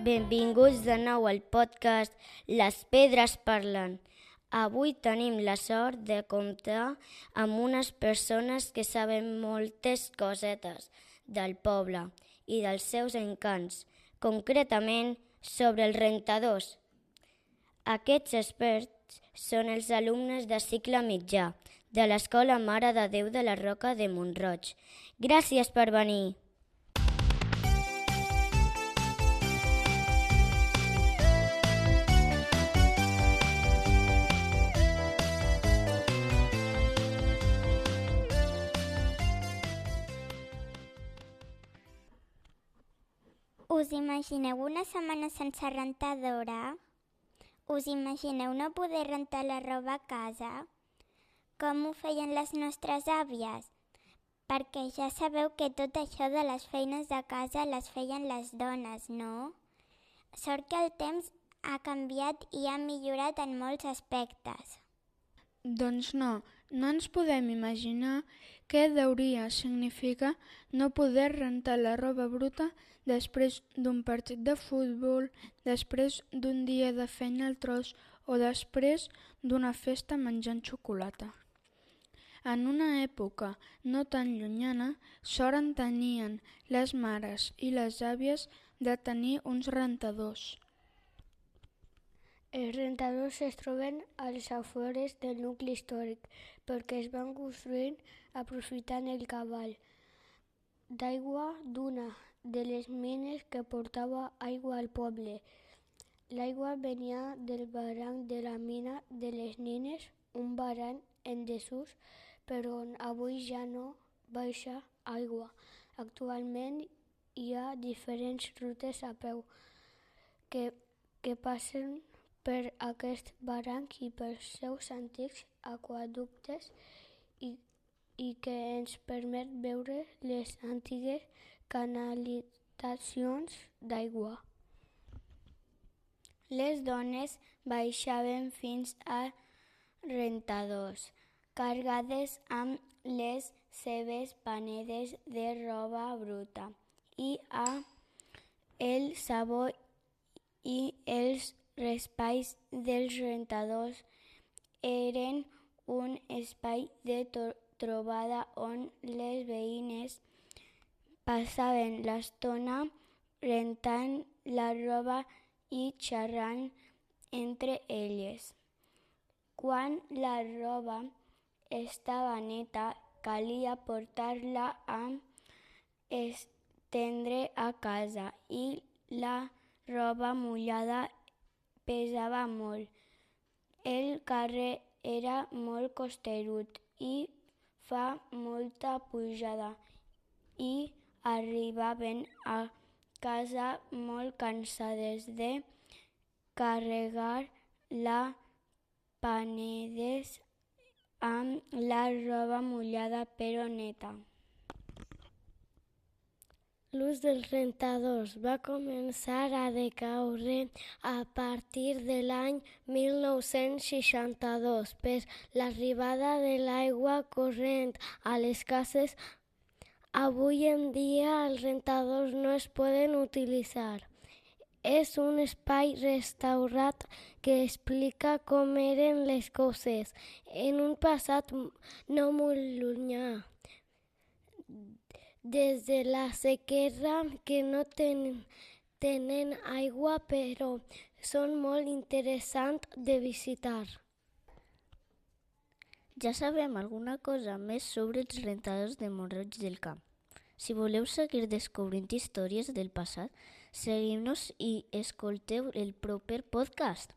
Benvinguts de nou al podcast Les Pedres Parlen. Avui tenim la sort de comptar amb unes persones que saben moltes cosetes del poble i dels seus encants, concretament sobre els rentadors. Aquests experts són els alumnes de cicle mitjà de l'Escola Mare de Déu de la Roca de Mont-roig. Gràcies per venir. Us imagineu una setmana sense rentadora? Us imagineu no poder rentar la roba a casa? Com ho feien les nostres àvies? Perquè ja sabeu que tot això de les feines de casa les feien les dones, no? Sort que el temps ha canviat i ha millorat en molts aspectes. Doncs no ens podem imaginar què deuria significar no poder rentar la roba bruta després d'un partit de futbol, després d'un dia de feina al tros o després d'una festa menjant xocolata. En una època no tan llunyana, sort en tenien les mares i les àvies de tenir uns rentadors. Els rentadors es troben als afores del nucli històric perquè es van construir aprofitant el cabal d'aigua d'una de les mines que portava aigua al poble. L'aigua venia del barranc de la mina de les Nines, un barranc en desús, però on avui ja no baixa aigua. Actualment hi ha diferents rutes a peu que passen per aquest barranc i pels seus antics aqüeductes i que ens permet veure les antigues canalitzacions d'aigua. Les dones baixaven fins a rentadors, carregades amb les seves panedes de roba bruta i el sabó i els espais dels rentadors eren un espai de trobada on les veïnes passaven l'estona rentant la roba i xerrant entre elles. Quan la roba estava neta, calia portar-la a estendre a casa i la roba mullada pesava molt. El carrer era molt costerut i fa molta pujada i arribaven a casa molt cansades de carregar la panedes amb la roba mullada però neta. L'ús dels rentadors va començar a decaure a partir de l'any 1962 per l'arribada de l'aigua corrent a les cases. Avui en dia els rentadors no es poden utilitzar. És un espai restaurat que explica com eren les coses en un passat no molt llunyà. Des de la sequera que no tenen aigua però són molt interessants de visitar. Ja sabem alguna cosa més sobre els rentadors de Mont-roig del Camp. Si voleu seguir descobrint històries del passat, seguiu-nos i escolteu el proper podcast.